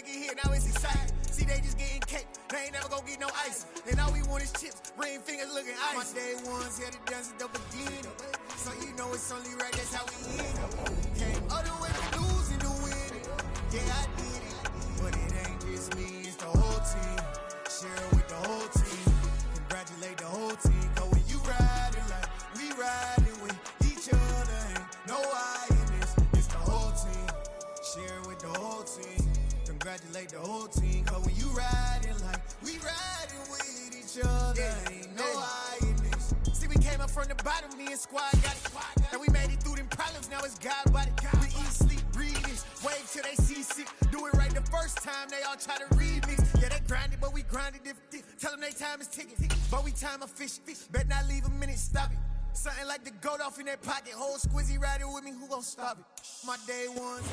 get hit, now it's exciting. See, they just getting cake, they ain't never gonna get no ice. And all we want is chips, ring fingers looking ice. My day ones had to dance it up again. So you know it's only right, that's how we end. Came other way to losing to win. Yeah, I did it, but it ain't just me, it's the whole team. Share it with the whole team. Congratulate the whole team. Cause when you riding like we riding with each other, ain't no I in this. It's the whole team. Share it with the whole team. Congratulate the whole team. Cause when you riding like we riding with each other, ain't no I in this. See, we came up from the bottom, me and squad got it. And we made it through them problems, now it's God body. We eat, sleep, breathe this. Wave till they see sick. Do it right the first time, they all try to remix. Yeah, they grinded, but we grinded different. Tell them they time is ticking, but we time a fish. Bet not leave a minute, stop it. Something like the goat off in that pocket. Whole squizzy riding with me, who gon' stop it? My day ones.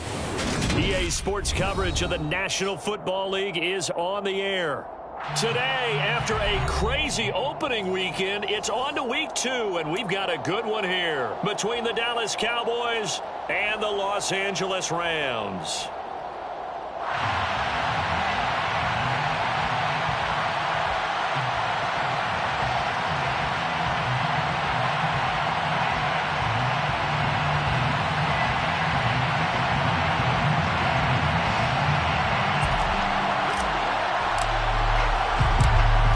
EA Sports coverage of the National Football League is on the air. Today, after a crazy opening weekend, it's on to week 2, and we've got a good one here between the Dallas Cowboys and the Los Angeles Rams.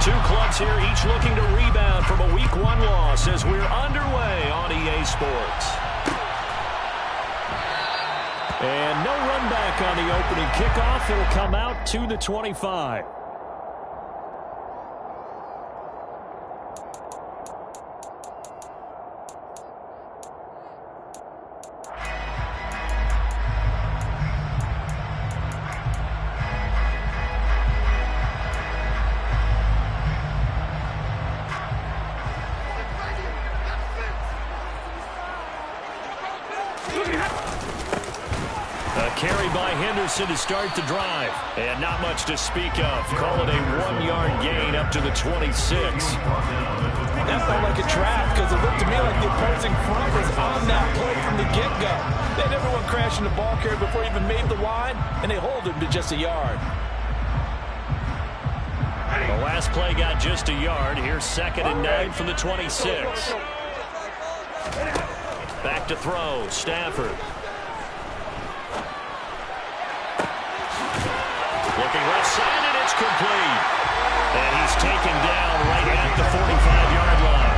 Two clubs here, each looking to rebound from a Week 1 loss as we're underway on EA Sports. And no run back on the opening kickoff. It'll come out to the 25. Carry by Henderson to start the drive. And not much to speak of. Call it a 1-yard gain up to the 26. That felt like a trap because it looked to me like the opposing front was on that play from the get-go. They had everyone crashing the ball carrier before he even made the line, and they hold him to just a yard. The last play got just a yard. Here's 2nd and 9 from the 26. Back to throw. Stafford. Looking left side, and it's complete. And he's taken down right at the 45-yard line.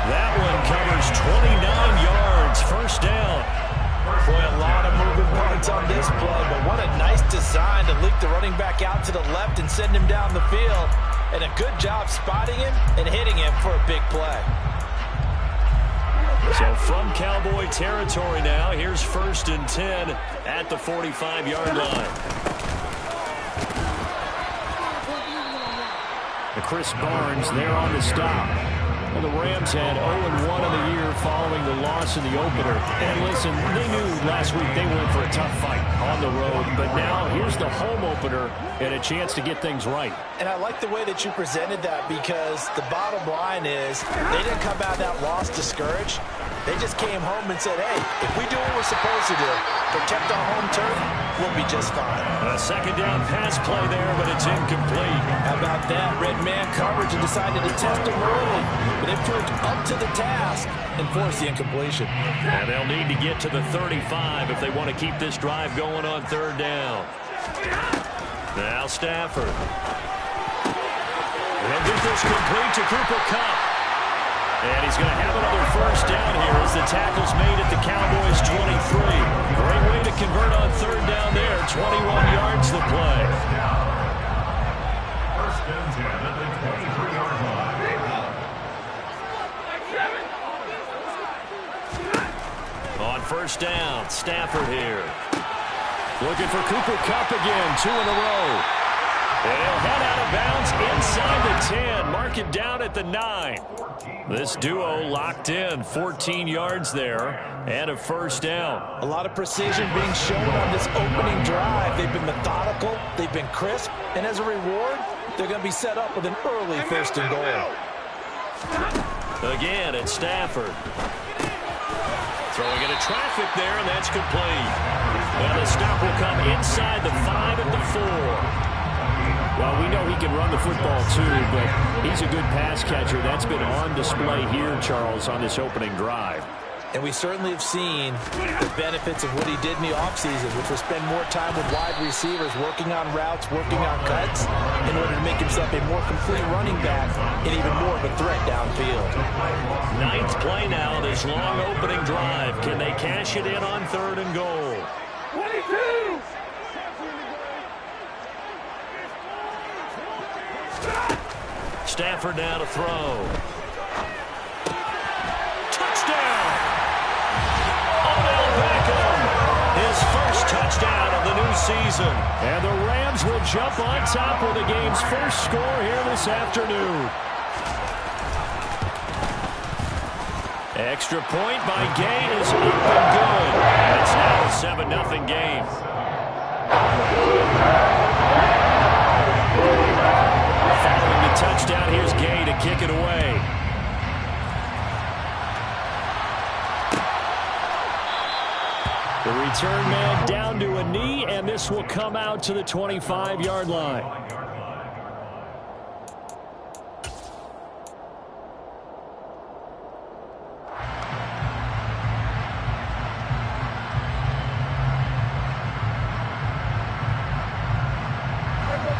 That one covers 29 yards. First down. Boy, a lot of moving parts on this play, but what a nice design to leak the running back out to the left and send him down the field. And a good job spotting him and hitting him for a big play. So from Cowboy territory now, here's 1st and 10 at the 45-yard line. Chris Barnes there on the stop. Well, the Rams had 0-1 in the year following the loss in the opener. And listen, they knew last week they went for a tough fight on the road. But now here's the home opener and a chance to get things right. And I like the way that you presented that because the bottom line is they didn't come out of that loss discouraged. They just came home and said, hey, if we do what we're supposed to do, protect our home turf, we'll be just fine. A 2nd down pass play there, but it's incomplete. How about that? Red man coverage and decided to test him early. But they proved up to the task and forced the incompletion. And they'll need to get to the 35 if they want to keep this drive going on 3rd down. Now Stafford. They'll get this complete to Cooper Kupp. And he's going to have another first down here as the tackle's made at the Cowboys' 23. Great way to convert on 3rd down there. 21 yards the play. First and 10 at the 23-yard line. On 1st down, Stafford here. Looking for Cooper Kupp again, 2 in a row. And he'll head out of bounds inside the 10. Mark it down at the 9. This duo locked in, 14 yards there, and a first down. A lot of precision being shown on this opening drive. They've been methodical, they've been crisp, and as a reward, they're going to be set up with an early 1st and goal. Again, it's Stafford. Throwing into traffic there, and that's complete. And the stop will come inside the 5 at the 4. Well, we know he can run the football too, but he's a good pass catcher. That's been on display here, Charles, on this opening drive. And we certainly have seen the benefits of what he did in the offseason, which was spend more time with wide receivers, working on routes, working on cuts, in order to make himself a more complete running back and even more of a threat downfield. 9th play now, this long opening drive. Can they cash it in on 3rd and goal? 22! Stafford now to throw. Touchdown! Odell Beckham, his first touchdown of the new season. And the Rams will jump on top with the game's first score here this afternoon. Extra point by Gay is up and good. And it's now a 7-0 game. Following the touchdown, here's Gay to kick it away. The return man down to a knee, and this will come out to the 25-yard line.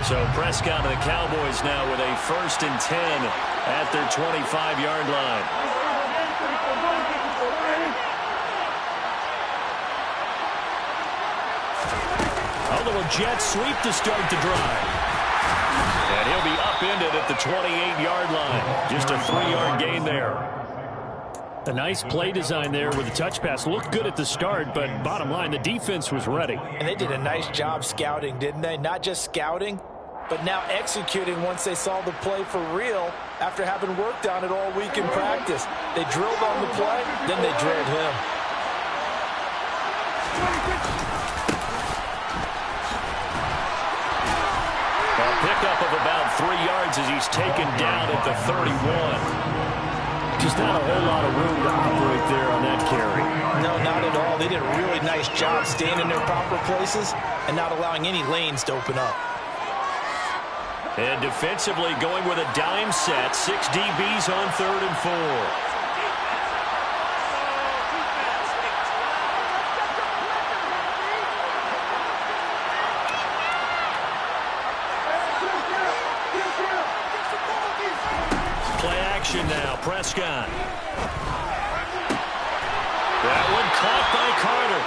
So Prescott and the Cowboys now with a 1st and 10 at their 25-yard line. A little jet sweep to start the drive. And he'll be upended at the 28-yard line. Just a 3-yard gain there. A nice play design there with the touch pass. Looked good at the start, but bottom line, the defense was ready. And they did a nice job scouting, didn't they? Not just scouting, but now executing once they saw the play for real after having worked on it all week in practice. They drilled on the play, then they drilled him. A pickup of about 3 yards as he's taken down at the 31. Just not a whole lot of room to operate there on that carry. No, not at all. They did a really nice job staying in their proper places and not allowing any lanes to open up. And defensively going with a dime set. 6 DBs on 3rd and 4. Now, Prescott. That one caught by Carter.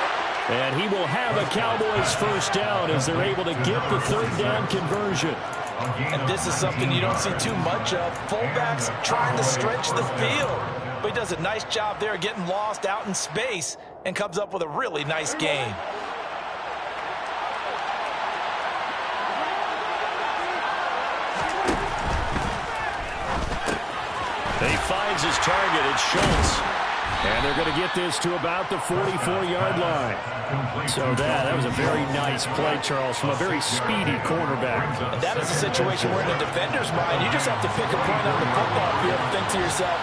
And he will have a Cowboys 1st down as they're able to get the 3rd down conversion. And this is something you don't see too much of. Fullbacks trying to stretch the field. But he does a nice job there getting lost out in space and comes up with a really nice game. He finds his target. It's Schultz. And they're going to get this to about the 44-yard line. So that was a very nice play, Charles, from a very speedy cornerback. And that is a situation where in a defender's mind, you just have to pick a point on the football field and think to yourself,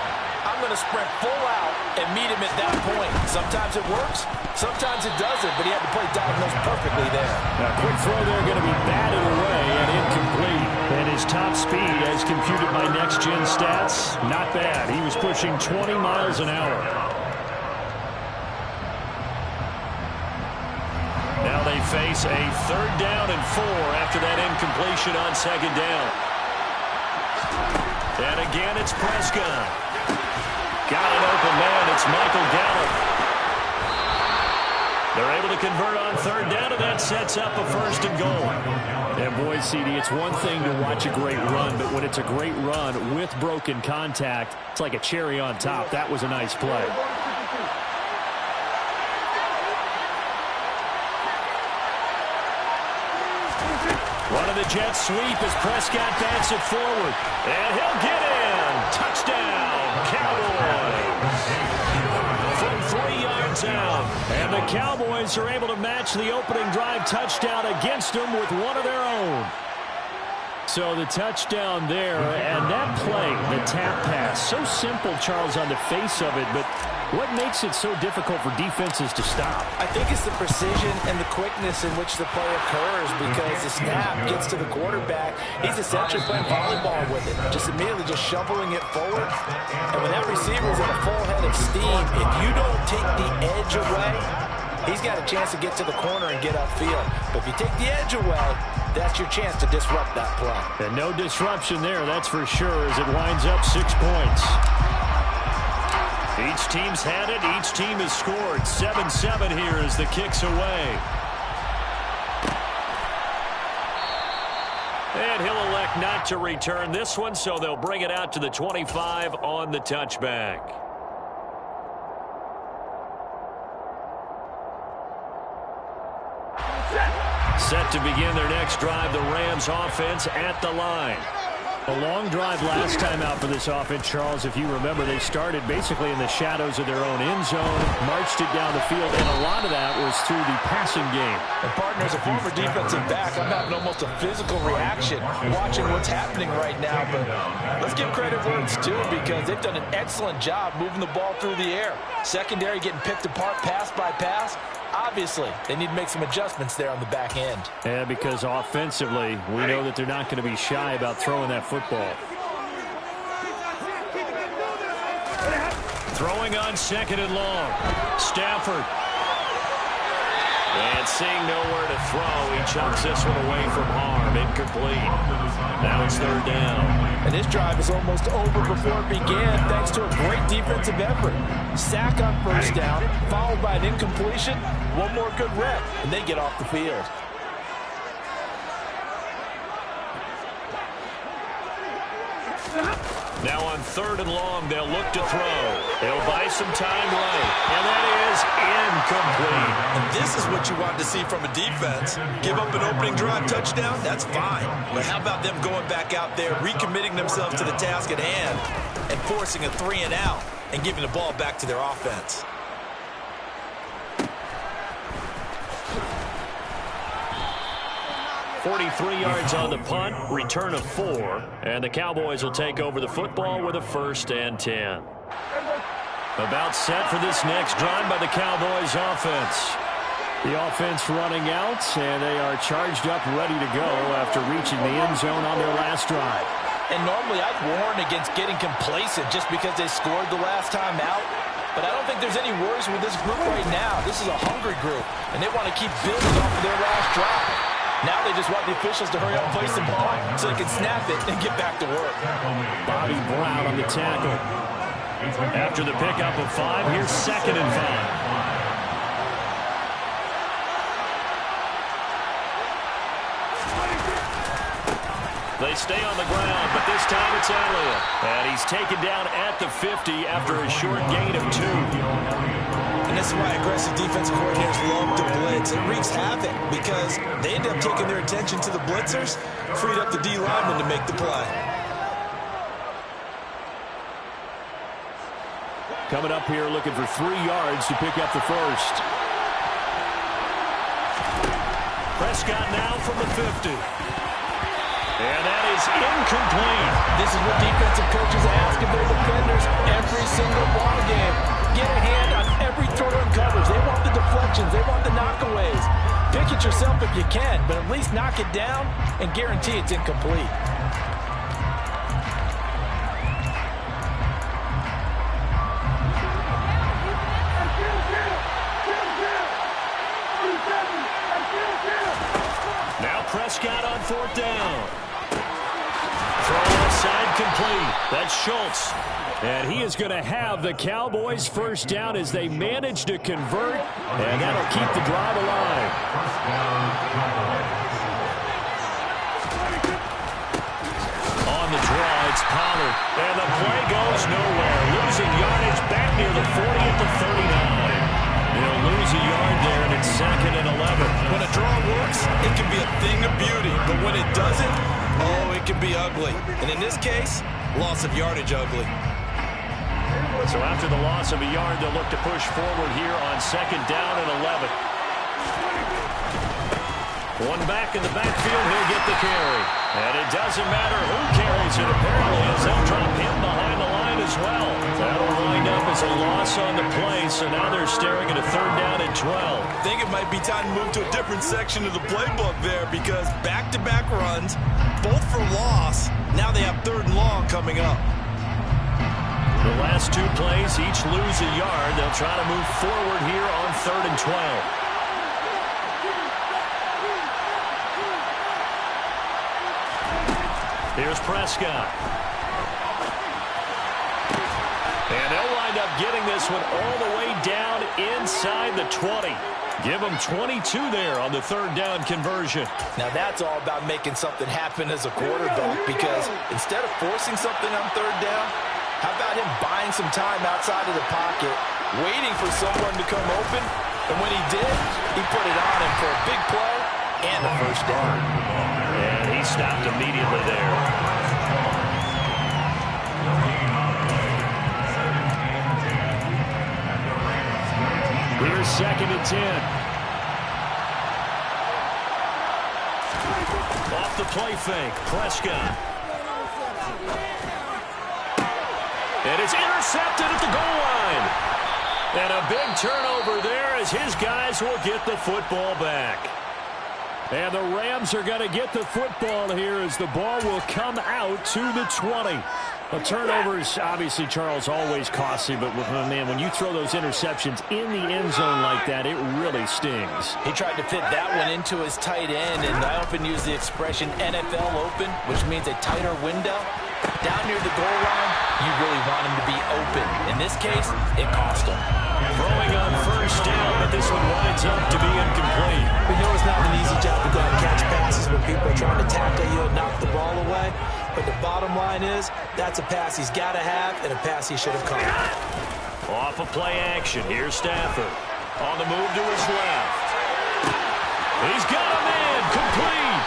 I'm going to sprint full out and meet him at that point. Sometimes it works, sometimes it doesn't, but he had to play diagonals perfectly there. A quick throw there going to be batted away and incomplete. And his top speed, as computed by next-gen stats, not bad. He was pushing 20 miles an hour. Now they face a 3rd down and 4 after that incompletion on 2nd down. And again, it's Prescott. Got an open man. It's Michael Gallup. They're able to convert on 3rd down, and that sets up a 1st and goal. And boy, CD, it's one thing to watch a great run, but when it's a great run with broken contact, it's like a cherry on top. That was a nice play. Running the jet sweep as Prescott backs it forward. And he'll get in. Touchdown, Cowboys. From 3 yards out. And the Cowboys are able to match the opening drive touchdown against them with one of their own. So the touchdown there, and that play, the tap pass, so simple, Charles, on the face of it, but what makes it so difficult for defenses to stop? I think it's the precision and the quickness in which the play occurs, because the snap gets to the quarterback. He's essentially playing volleyball with it, just immediately just shoveling it forward. And when that receiver's in a full head of steam, if you don't take the edge away, he's got a chance to get to the corner and get upfield. But if you take the edge away, that's your chance to disrupt that play. And no disruption there, that's for sure, as it winds up 6 points. Each team's had it. Each team has scored. 7-7 here as the kick's away. And he'll elect not to return this one, so they'll bring it out to the 25 on the touchback. Set to begin their next drive, the Rams offense at the line. A long drive last time out for this offense, Charles. If you remember, they started basically in the shadows of their own end zone, marched it down the field, and a lot of that was through the passing game. And partner, as a former defensive back, I'm having almost a physical reaction watching what's happening right now. But let's give credit where it's due, because they've done an excellent job moving the ball through the air. Secondary getting picked apart pass by pass. Obviously, they need to make some adjustments there on the back end. Yeah, because offensively, we know that they're not going to be shy about throwing that football. Throwing on 2nd and long. Stafford. And seeing nowhere to throw, he chunks this one away from harm. Incomplete. Now it's 3rd down. And this drive is almost over before it began, thanks to a great defensive effort. Sack on 1st down, followed by an incompletion. One more good rep, and they get off the field. Now on 3rd and long, they'll look to throw. They'll buy some time right, and that is incomplete. And this is what you want to see from a defense. Give up an opening drive touchdown, that's fine. But how about them going back out there, recommitting themselves to the task at hand, and forcing a 3-and-out, and giving the ball back to their offense. .43 yards on the punt, return of 4, and the Cowboys will take over the football with a 1st and 10. About set for this next drive by the Cowboys offense. The offense running out, and they are charged up, ready to go after reaching the end zone on their last drive. And normally I'd warn against getting complacent just because they scored the last time out. But I don't think there's any worries with this group right now. This is a hungry group, and they want to keep building off of their last drive. Now they just want the officials to hurry up and place the ball so they can snap it and get back to work. Bobby Brown on the tackle. After the pickup of 5, here's 2nd and 5. They stay on the ground, but this time it's Elliott. And he's taken down at the 50 after a short gain of 2. And this is why aggressive defensive coordinators love to blitz. It wreaks havoc because they end up taking their attention to the blitzers, freed up the D lineman to make the play. Coming up here looking for 3 yards to pick up the 1st. Prescott now from the 50. And that is incomplete. This is what defensive coaches ask of their defenders every single ball game. Get a hand on every throw and coverage. They want the deflections. They want the knockaways. Pick it yourself if you can, but at least knock it down and guarantee it's incomplete. Now Prescott on 4th down. Throw offside complete. That's Schultz. And he is going to have the Cowboys' 1st down as they manage to convert, and that'll keep the drive alive. On the draw, it's Pollard. And the play goes nowhere. Losing yardage back near the 40 at the 39. They'll lose a yard there, and it's 2nd and 11. When a draw works, it can be a thing of beauty. But when it doesn't, oh, it can be ugly. And in this case, loss of yardage ugly. So after the loss of a yard, they'll look to push forward here on 2nd down and 11. One back in the backfield, he'll get the carry. And it doesn't matter who carries it, apparently, as they'll drop him behind the line as well. That'll wind up as a loss on the play, so now they're staring at a 3rd down and 12. I think it might be time to move to a different section of the playbook there because back-to-back runs, both for loss. Now they have 3rd and long coming up. The last 2 plays, each lose a yard. They'll try to move forward here on 3rd and 12. Here's Prescott. And they'll wind up getting this one all the way down inside the 20. Give them 22 there on the 3rd down conversion. Now that's all about making something happen as a quarterback, because instead of forcing something on 3rd down, how about him buying some time outside of the pocket, waiting for someone to come open, and when he did, he put it on him for a big play and a 1st down. And he stopped immediately there. Here's 2nd and 10. Off the play fake, Prescott. And it's intercepted at the goal line. And a big turnover there as his guys will get the football back. And the Rams are going to get the football here as the ball will come out to the 20. A turnover is obviously, Charles, always costly, but man, when you throw those interceptions in the end zone like that, it really stings. He tried to fit that one into his tight end, and I often use the expression NFL open, which means a tighter window. Down near the goal line, you really want him to be open. In this case, it cost him. Throwing on 1st down, but this one winds up to be incomplete. We know it's not an easy job to go out and catch passes when people are trying to tackle you and knock the ball away. But the bottom line is, that's a pass he's got to have and a pass he should have caught. Off of play action, here's Stafford. On the move to his left. He's got a man, complete.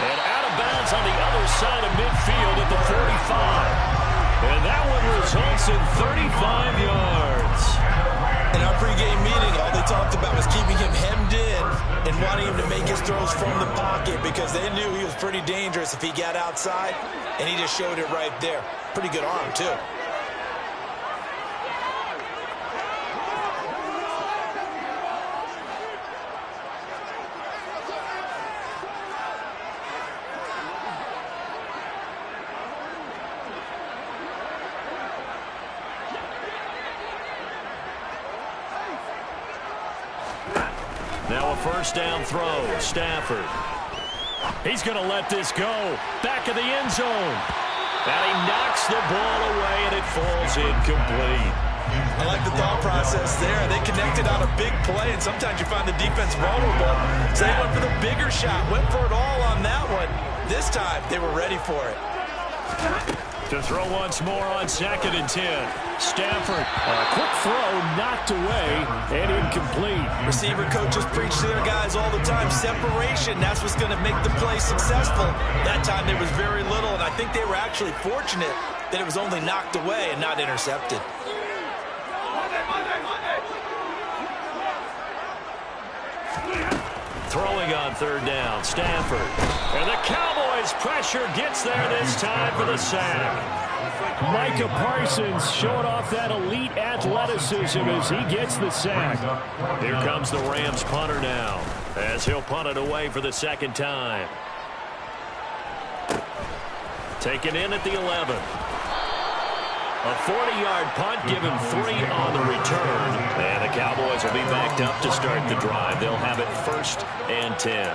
And out of bounds on the other side of midfield at the 45. And that one results in 35 yards. In our pregame meeting, all they talked about was keeping him hemmed in and wanting him to make his throws from the pocket because they knew he was pretty dangerous if he got outside, and he just showed it right there. Pretty good arm, too. Now a 1st down throw, Stafford. He's going to let this go. Back of the end zone. And he knocks the ball away, and it falls incomplete. I like the thought process there. They connected on a big play, and sometimes you find the defense vulnerable. So they went for the bigger shot, went for it all on that one. This time, they were ready for it. To throw once more on 2nd and 10. Stafford, a quick throw, knocked away, and incomplete. Receiver coaches preach to their guys all the time. Separation, that's what's going to make the play successful. That time there was very little, and I think they were actually fortunate that it was only knocked away and not intercepted. Throwing on 3rd down, Stafford. And the Cowboys' pressure gets there this time for the sack. Micah Parsons showing off that elite athleticism as he gets the sack. Here comes the Rams punter now, as he'll punt it away for the 2nd time. Taken in at the 11. A 40-yard punt, given 3 on the return. And the Cowboys will be backed up to start the drive. They'll have it 1st and 10.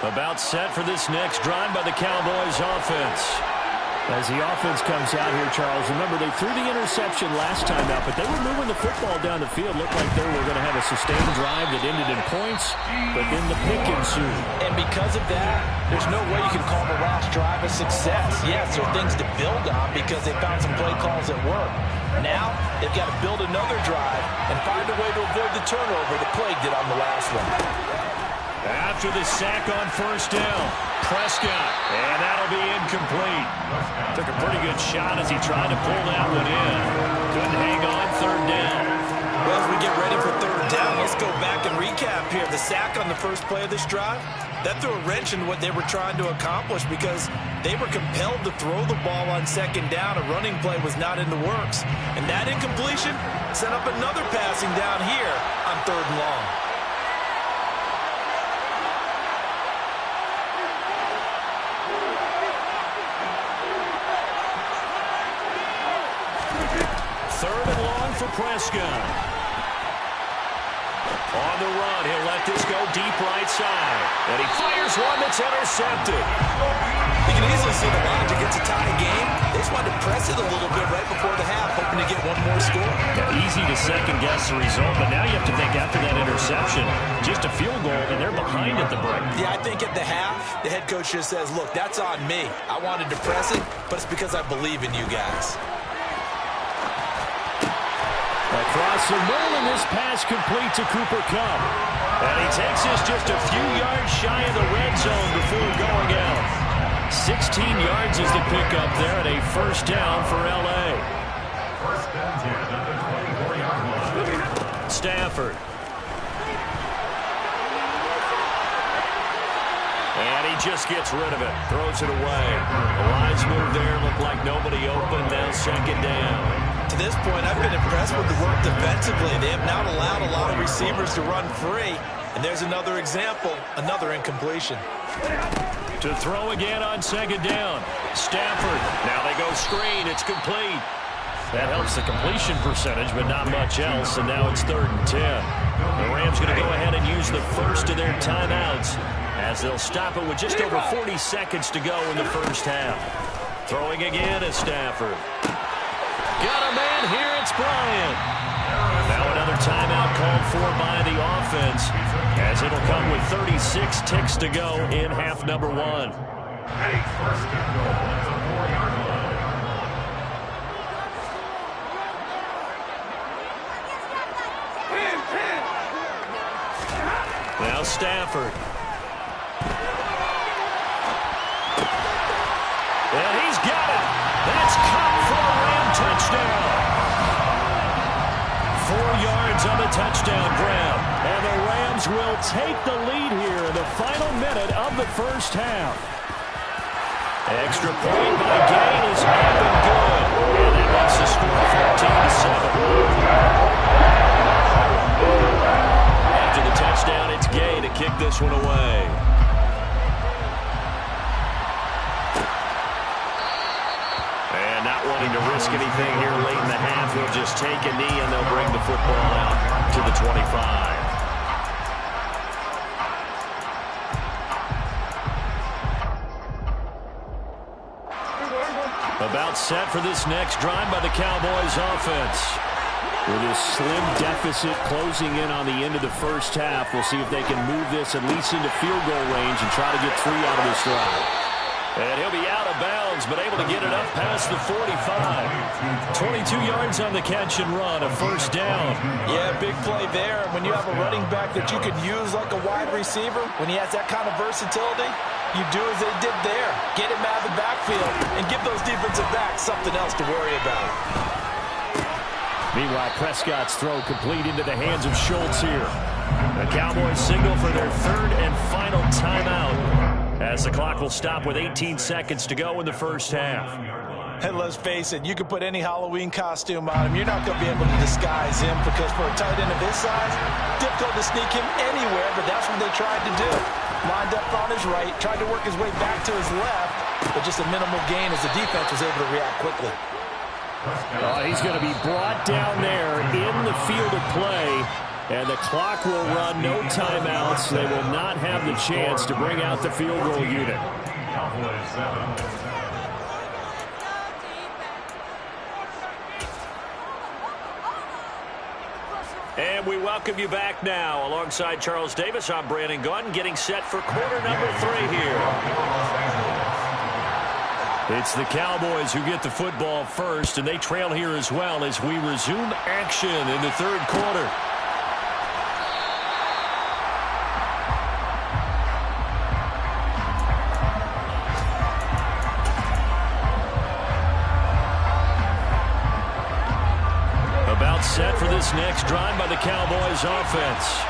About set for this next drive by the Cowboys offense. As the offense comes out here, Charles, remember they threw the interception last time out, but they were moving the football down the field. Looked like they were going to have a sustained drive that ended in points, but then the pick ensued. And because of that, there's no way you can call the last drive a success. Yes, there are things to build on because they found some play calls that work. Now, they've got to build another drive and find a way to avoid the turnover that plagued it on the last one. After the sack on 1st down, Prescott, and that'll be incomplete. Took a pretty good shot as he tried to pull that one in. Couldn't hang on 3rd down. Well, as we get ready for third down, let's go back and recap here. The sack on the first play of this drive, that threw a wrench into what they were trying to accomplish because they were compelled to throw the ball on second down. A running play was not in the works. And that incompletion set up another passing down here on third and long. Third and long for Prescott. On the run, he'll let this go deep right side. And he fires one that's intercepted. You can easily see the logic. It's a tie game. They just wanted to press it a little bit right before the half, hoping to get one more score. Yeah, easy to second-guess the result, but now you have to think after that interception, just a field goal, and they're behind at the break. Yeah, I think at the half, the head coach just says, look, that's on me. I wanted to press it, but it's because I believe in you guys. Across the middle, and this pass complete to Cooper Kupp. And he takes this just a few yards shy of the red zone before going out. 16 yards is the pickup there, and a first down for L.A. First and 10 at the 24-yard line. Stafford. And he just gets rid of it. Throws it away. The lines move there. Looked like nobody open. Now second down. To this point, I've been impressed with the work defensively. They have not allowed a lot of receivers to run free. And there's another example, another incompletion. To throw again on second down. Stafford. Now they go screen. It's complete. That helps the completion percentage, but not much else. And now it's 3rd and 10. The Rams going to go ahead and use the first of their timeouts as they'll stop it with just over 40 seconds to go in the first half. Throwing again is Stafford. Got a man here, it's Bryant. Now another timeout called for by the offense, as it'll come with 36 ticks to go in half number 1. Hey, first and goal at the 4-yard line. Now Stafford. And he's got it. That's caught for a Ram touchdown. 4 yards on the touchdown grab. And the Rams will take the lead here in the final minute of the first half. Extra point by Gay is up and good. And that makes the score 14-7. After the touchdown, it's Gay to kick this one away. And not wanting to risk anything here late in the half, they'll just take a knee and they'll bring the football out to the 25. About set for this next drive by the Cowboys offense. With this slim deficit closing in on the end of the first half, we'll see if they can move this at least into field goal range and try to get 3 out of this drive. And he'll be out of bounds, but able to get it up past the 45. 22 yards on the catch and run, a first down. Yeah, big play there. When you have a running back that you could use like a wide receiver, when he has that kind of versatility, you do as they did there. Get him out of the backfield and give those defensive backs something else to worry about. Meanwhile, Prescott's throw complete into the hands of Schultz here. The Cowboys signal for their 3rd and final timeout, as the clock will stop with 18 seconds to go in the first half. And let's face it, you can put any Halloween costume on him. You're not going to be able to disguise him because for a tight end of his size, difficult to sneak him anywhere, but that's what they tried to do. Lined up on his right, tried to work his way back to his left, but just a minimal gain as the defense was able to react quickly. He's going to be brought down there in the field of play. And the clock will run, no timeouts. They will not have the chance to bring out the field goal unit. And we welcome you back now. Alongside Charles Davis, I'm Brandon Gunn, getting set for quarter number 3 here. It's the Cowboys who get the football first, and they trail here as well as we resume action in the 3rd quarter. About set for this next drive by the Cowboys offense.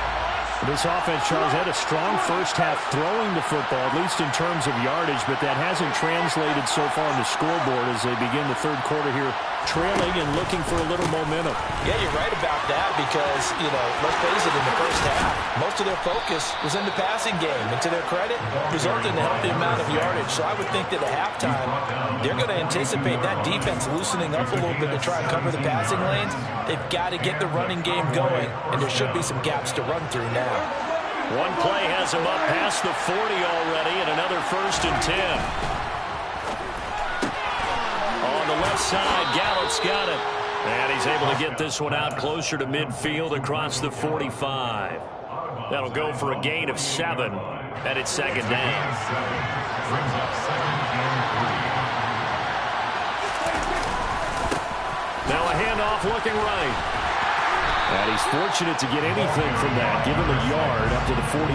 This offense, Charles, had a strong first half throwing the football, at least in terms of yardage, but that hasn't translated so far on the scoreboard as they begin the third quarter here, trailing and looking for a little momentum. Yeah, you're right about that because, let's face it, in the first half, most of their focus was in the passing game. And to their credit, resulted in a healthy amount of yardage. So I would think that at halftime, they're going to anticipate that defense loosening up a little bit to try and cover the passing lanes. They've got to get the running game going, and there should be some gaps to run through now. One play has him up past the 40 already, and another 1st and 10. On the left side, Gallup's got it. And he's able to get this one out closer to midfield across the 45. That'll go for a gain of 7, and it's 2nd down. Now a handoff looking right. And he's fortunate to get anything from that. Give him a yard up to the 49.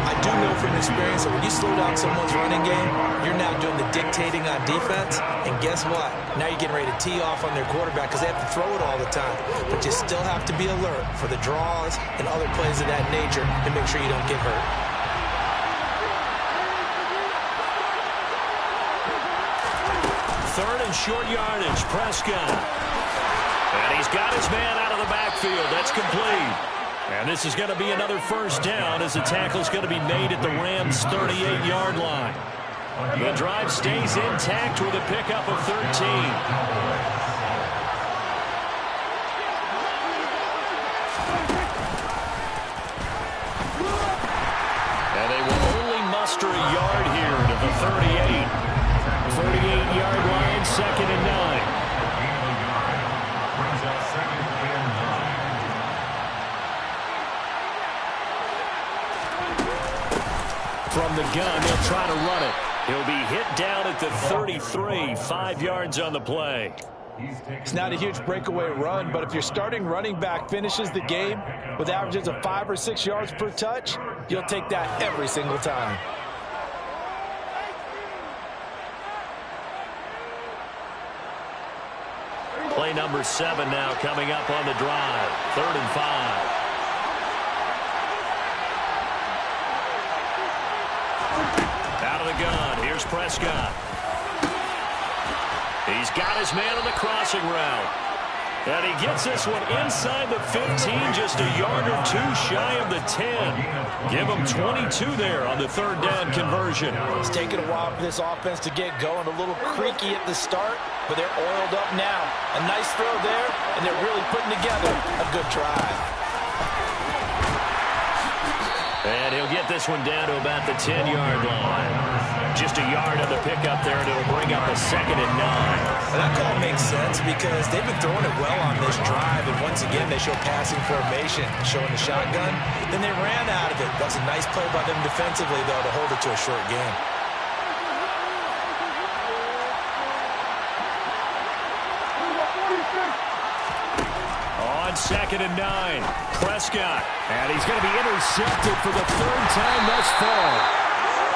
I do know from experience that when you slow down someone's running game, you're now doing the dictating on defense. And guess what? Now you're getting ready to tee off on their quarterback because they have to throw it all the time. But you still have to be alert for the draws and other plays of that nature and make sure you don't get hurt. Third and short yardage, Prescott. And he's got his man out of the backfield. That's complete. And this is going to be another 1st down as the tackle's going to be made at the Rams' 38-yard line. The drive stays intact with a pickup of 13. And they will only muster a yard here to the 38. 38-yard line, 2nd and 9. From the gun, they'll try to run it. He'll be hit down at the 33, 5 yards on the play. It's not a huge breakaway run, but if your starting running back finishes the game with averages of 5 or 6 yards per touch, you'll take that every single time. Play number 7 now coming up on the drive. 3rd and 5. Out of the gun, here's Prescott. He's got his man on the crossing route. And he gets this one inside the 15, just a yard or 2 shy of the 10. Give him 22 there on the 3rd down conversion. It's taken a while for this offense to get going. A little creaky at the start, but they're oiled up now. A nice throw there, and they're really putting together a good drive. And he'll get this one down to about the 10-yard line. Just a yard on the pickup there, and it'll bring up a 2nd and 9. And that call makes sense because they've been throwing it well on this drive, and once again they show passing formation, showing the shotgun. Then they ran out of it. That's a nice play by them defensively, though, to hold it to a short game. On 2nd and 9, Prescott. And he's going to be intercepted for the 3rd time thus far.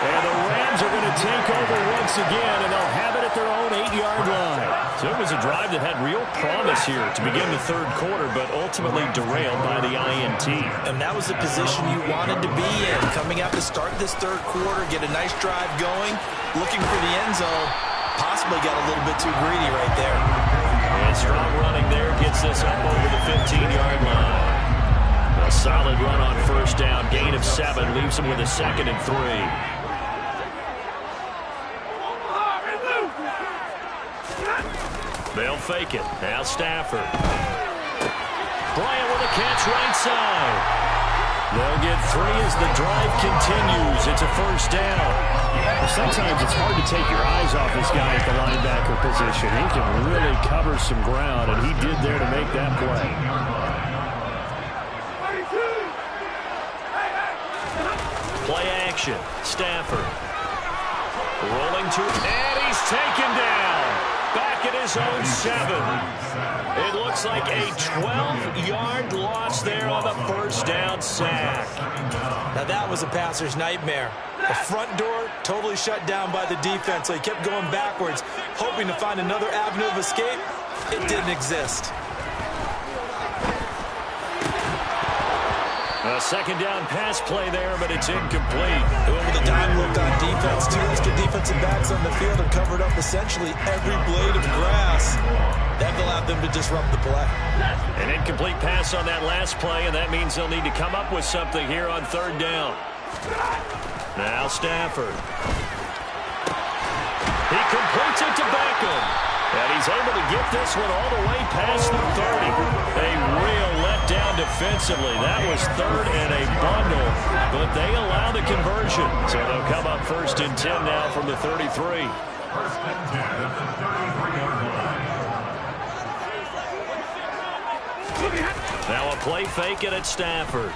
And the Rams are going to take over once again, and they'll have it at their own 8-yard line. So it was a drive that had real promise here to begin the 3rd quarter, but ultimately derailed by the INT. And that was the position you wanted to be in. Coming out to start this 3rd quarter, get a nice drive going, looking for the end zone. Possibly got a little bit too greedy right there. And strong running there gets this up over the 15-yard line. A solid run on 1st down, gain of 7, leaves him with a 2nd and 3. They'll fake it. Now Stafford. Bryant with a catch right side. They'll get 3 as the drive continues. It's a 1st down. Sometimes it's hard to take your eyes off this guy at the linebacker position. He can really cover some ground, and he did there to make that play. Play action. Stafford. Rolling to, and he's taken down. Back at his own 7. It looks like a 12-yard loss there on the 1st down sack. Now that was a passer's nightmare. The front door totally shut down by the defense, so he kept going backwards, hoping to find another avenue of escape. It didn't exist. A second down pass play there, but it's incomplete. They went with a dime look on defense. 2 extra defensive backs on the field and covered up essentially every blade of grass. That allowed them to disrupt the play. An incomplete pass on that last play, and that means they'll need to come up with something here on third down. Now Stafford. He completes it to Beckham. And he's able to get this one all the way past the 30. A real letdown defensively. That was third and a bundle, but they allow the conversion. So they'll come up 1st and 10 now from the 33. 1st and 10 at the 33-yard line. Now a play fake it at Stafford.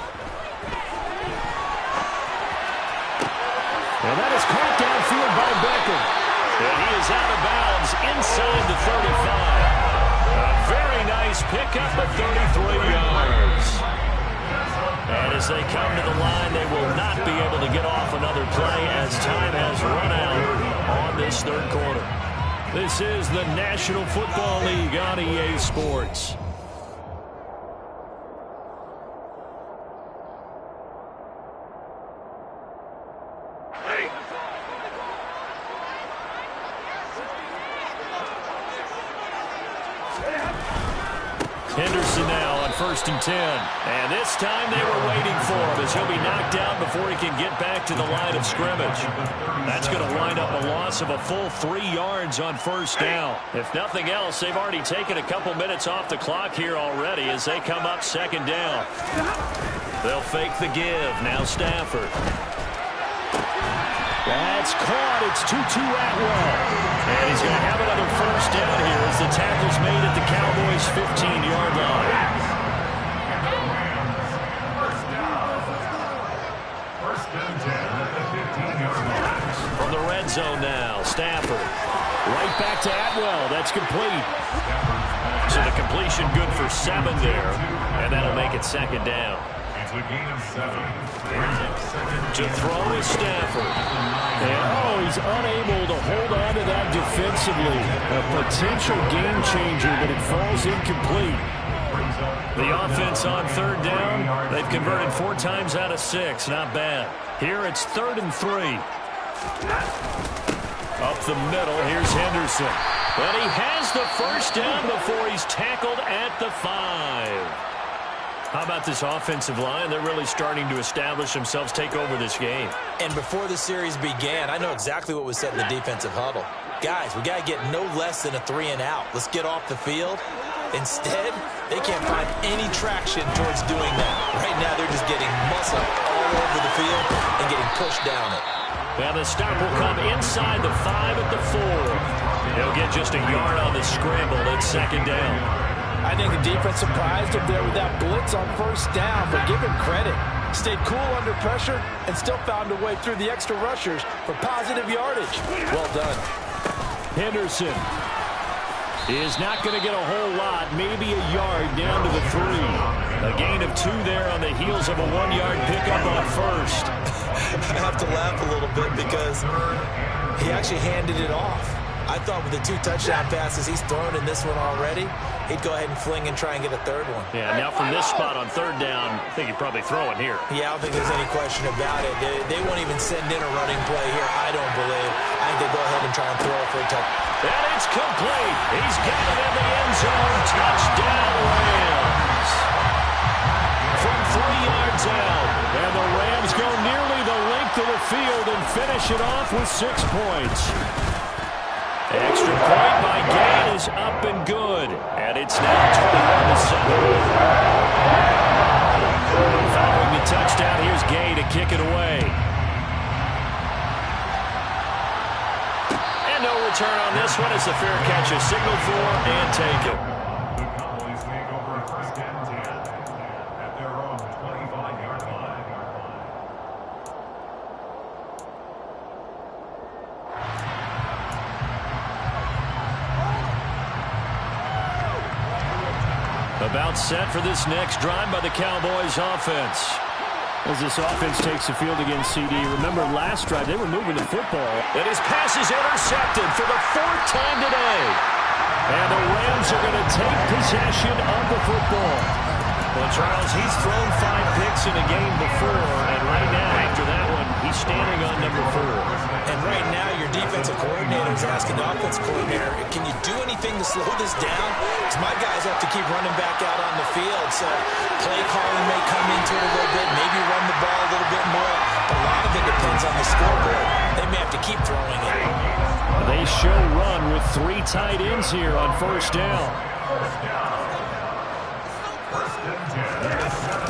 And that is caught downfield by Beckham. And he is out of bounds inside the 35. A very nice pickup of 33 yards. And as they come to the line, they will not be able to get off another play as time has run out on this third quarter. This is the National Football League on EA Sports. Henderson now on 1st and 10. And this time they were waiting for him as he'll be knocked down before he can get back to the line of scrimmage. That's going to wind up a loss of a full 3 yards on 1st down. If nothing else, they've already taken a couple minutes off the clock here already as they come up 2nd down. They'll fake the give. Now Stafford. That's caught. It's Tutu Atwell. And he's going to have another 1st down here as the tackle's made at the Cowboys' 15-yard line. 1st and 10 at the 15-yard line. From the red zone now, Stafford. Right back to Atwell. That's complete. So the completion good for 7 there. And that'll make it 2nd down. It's a gain of 7. To throw is Stafford. And, he's unable to hold on to that defensively. A potential game changer, but it falls incomplete. The offense on 3rd down, they've converted 4 times out of 6. Not bad. Here it's 3rd and 3. Up the middle, here's Henderson. But he has the 1st down before he's tackled at the 5. How about this offensive line? They're really starting to establish themselves, take over this game. And before the series began, I know exactly what was said in the defensive huddle. Guys, we got to get no less than a 3 and out. Let's get off the field. Instead, they can't find any traction towards doing that. Right now, they're just getting muscle all over the field and getting pushed down it. Now the stop will come inside the 5 at the 4. He'll get just a yard on the scramble. It's 2nd down. I think the defense surprised him there with that blitz on 1st down, but give him credit. Stayed cool under pressure and still found a way through the extra rushers for positive yardage. Well done. Henderson is not going to get a whole lot, maybe a yard down to the 3. A gain of 2 there on the heels of a 1-yard pickup on 1st. I have to laugh a little bit because he actually handed it off. I thought with the 2 touchdown passes he's thrown in this one already, he'd go ahead and fling and try and get a 3rd one. Yeah, now from this spot on 3rd down, I think he'd probably throw it here. Yeah, I don't think there's any question about it. They won't even send in a running play here, I don't believe. I think they go ahead and try and throw it for a touchdown. And it's complete. He's got it in the end zone. Touchdown, Rams. From 3 yards out. And the Rams go nearly the length of the field and finish it off with 6 points. Extra point by Gay is up and good. And it's now 21-7. Following the touchdown, here's Gay to kick it away. And no return on this one as the fair catch is signaled for and taken. The Cowboys take over 1st and 10 at their own 25-yard line. About set for this next drive by the Cowboys offense. As this offense takes the field against CD, remember last drive they were moving the football. And his pass is intercepted for the 4th time today. And the Rams are going to take possession of the football. Well, Charles, he's thrown 5 picks in a game before, and right now, after that one, he's standing on number 4. And right now, your defensive coordinator is asking the offensive coordinator, can you do anything to slow this down? Because my guys have to keep running back out on the field, so play calling may come into it a little bit, maybe run the ball a little bit more, but a lot of it depends on the scoreboard. They may have to keep throwing it. They show run with 3 tight ends here on first down.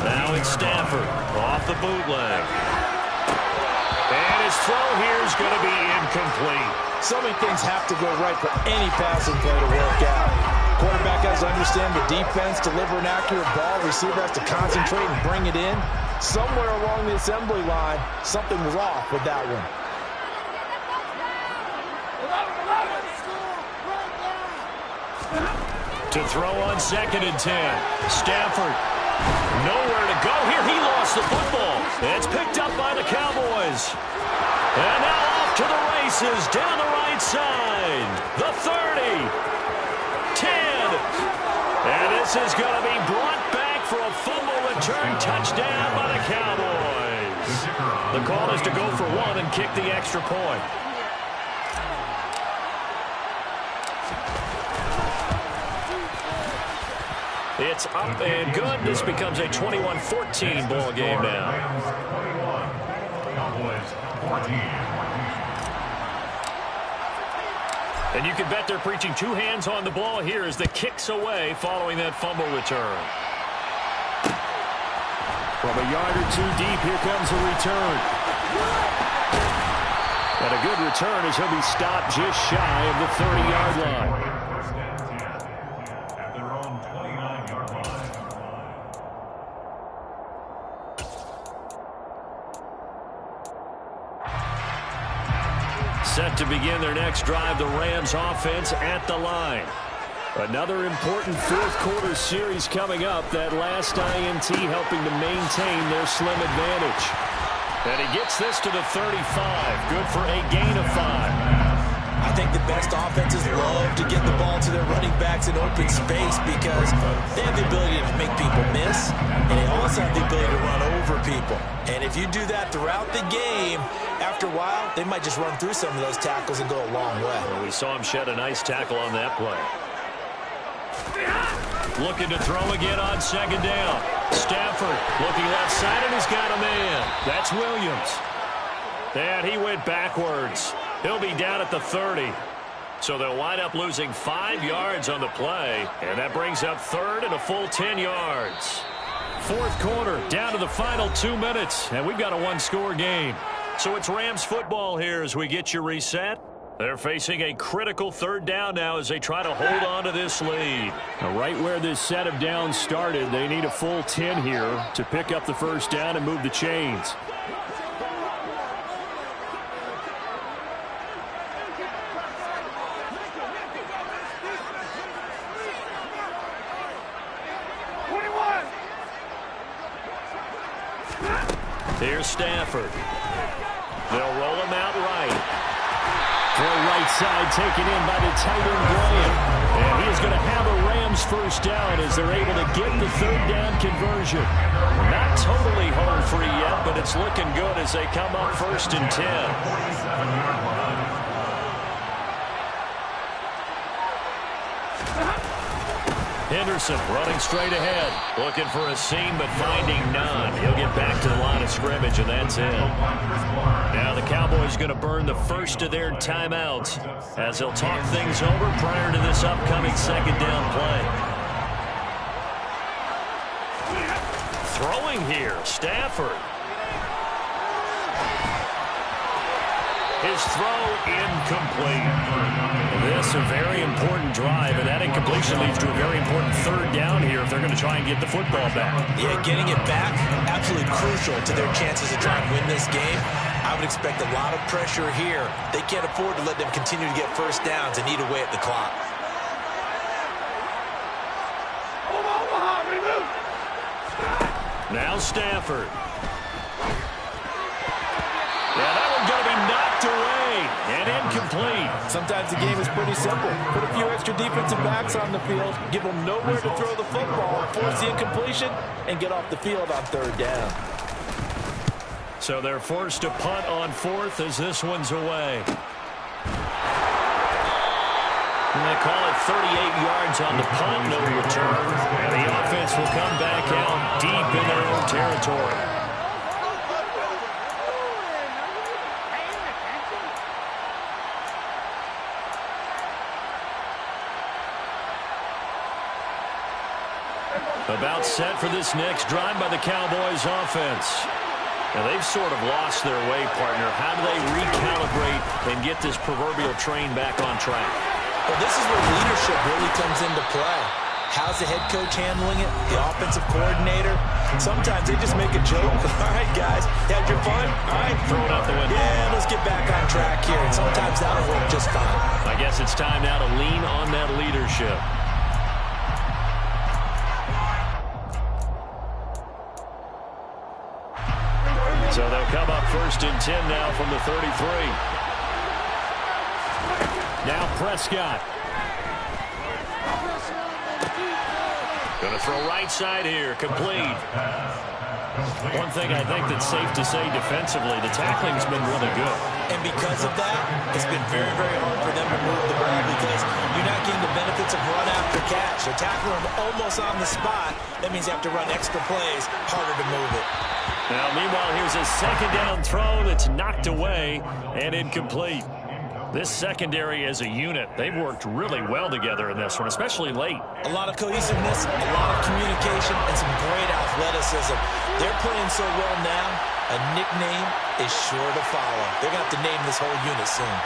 Now it's Stafford off the bootleg. And his throw here is going to be incomplete. So many things have to go right for any passing play to work out. Quarterback has to understand the defense, deliver an accurate ball. Receiver has to concentrate and bring it in. Somewhere along the assembly line, something was off with that one. To throw on 2nd and 10. Stafford. Nowhere to go here. He lost the football. It's picked up by the Cowboys. And now off to the races down the right side. The 30. 10. And this is going to be brought back for a fumble return touchdown by the Cowboys. The call is to go for 1 and kick the extra point. It's up and good. This becomes a 21-14 ball game now. And you can bet they're preaching 2 hands on the ball here as the kick's away following that fumble return. From a yard or 2 deep, here comes a return. And a good return as he'll be stopped just shy of the 30-yard line. Set to begin their next drive, the Rams offense at the line. Another important fourth-quarter series coming up. That last INT helping to maintain their slim advantage. And he gets this to the 35. Good for a gain of 5. I think the best offenses love to get the ball to their running backs in open space because they have the ability to make people miss, and they also have the ability to run over people. And if you do that throughout the game, after a while, they might just run through some of those tackles and go a long way. Well, we saw him shed a nice tackle on that play. Looking to throw again on 2nd down. Stafford looking left side, and he's got a man. That's Williams. And he went backwards. He'll be down at the 30. So they'll wind up losing 5 yards on the play. And that brings up 3rd and a full 10 yards. Fourth quarter, down to the final 2 minutes. And we've got a 1-score game. So it's Rams football here as we get you reset. They're facing a critical 3rd down now as they try to hold on to this lead. Now, right where this set of downs started, they need a full 10 here to pick up the first down and move the chains. Here's Stafford. They'll roll him out right. Throw right side taken in by the tight end Graham. And he is going to have a Rams first down as they're able to get the 3rd down conversion. Not totally home free yet, but it's looking good as they come up 1st and 10. Henderson running straight ahead. Looking for a seam, but finding none. He'll get back to the line of scrimmage, and that's it. Now the Cowboys going to burn the first of their timeouts as they'll talk things over prior to this upcoming 2nd down play. Throwing here, Stafford. His throw incomplete. This a very important drive, and that incompletion leads to a very important 3rd down here if they're going to try and get the football back. Yeah, getting it back, absolutely crucial to their chances to try and win this game. I would expect a lot of pressure here. They can't afford to let them continue to get first downs and eat away at the clock. Now Stafford. Yeah, that one's going to be knocked away and incomplete. incomplete. Sometimes the game is pretty simple. Put a few extra defensive backs on the field, give them nowhere to throw the football, force the incompletion, and get off the field on third down. So they're forced to punt on fourth as this one's away. And they call it 38 yards on the punt, no return. And the offense will come back out deep in their own territory. About set for this next drive by the Cowboys offense. Now, they've sort of lost their way, partner. How do they recalibrate and get this proverbial train back on track? Well, this is where leadership really comes into play. How's the head coach handling it? The offensive coordinator? Sometimes they just make a joke. All right, guys, had your fun? All right, throw it out the window. Yeah, let's get back on track here. And sometimes that'll work just fine. I guess it's time now to lean on that leadership. So they'll come up 1st and 10 now from the 33. Now Prescott. Going to throw right side here, complete. One thing I think that's safe to say defensively, the tackling's been really good. And because of that, it's been very, very hard for them to move the ball because you're not getting the benefits of run after catch. They're tackling them almost on the spot. That means you have to run extra plays, harder to move it. Now, meanwhile, here's a second down throw that's knocked away and incomplete. This secondary as a unit, they've worked really well together in this one, especially late. A lot of cohesiveness, a lot of communication, and some great athleticism. They're playing so well now, a nickname is sure to follow. They're going to have to name this whole unit soon.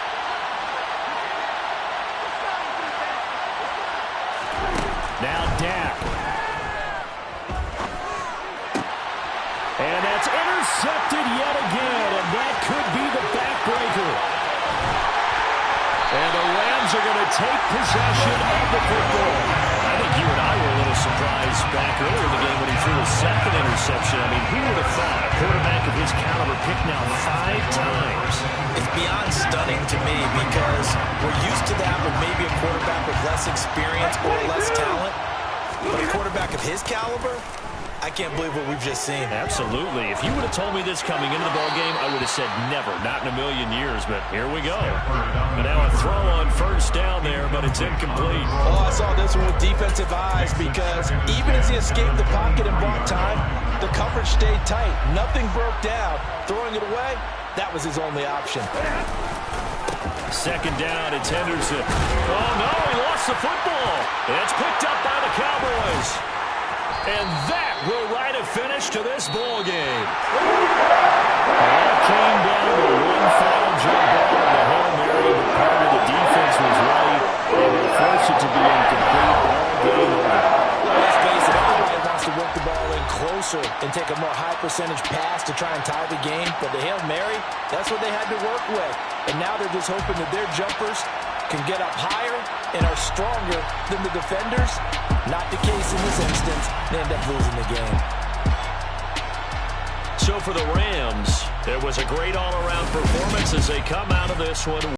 Now Dak. And that's intercepted yet again, and that could be the backbreaker. And the Rams are going to take possession of the football. I think you and I were a little surprised back earlier in the game when he threw his second interception. I mean, who would have thought a quarterback of his caliber picked now 5 times? It's beyond stunning to me because we're used to that with maybe a quarterback with less experience or less talent. But a quarterback of his caliber, I can't believe what we've just seen. Absolutely. If you would have told me this coming into the ballgame, I would have said never, not in a million years. But here we go. And now a throw on 1st down there, but it's incomplete. Oh, I saw this one with defensive eyes because even as he escaped the pocket and bought time, the coverage stayed tight. Nothing broke down. Throwing it away, that was his only option. Second down, it's Henderson. Oh, no, he lost the football. It's picked up by the Cowboys. And that will write a finish to this ball game. That came down to one final jump ball on the Hail Mary, but part of the defense was right, and they forced it to be incomplete all game long. Let's face it, everybody wants to work the ball in closer and take a more high percentage pass to try and tie the game, but the Hail Mary, that's what they had to work with. And now they're just hoping that their jumpers can get up higher and are stronger than the defenders. Not the case in this instance. They end up losing the game. So for the Rams, it was a great all-around performance as they come out of this one.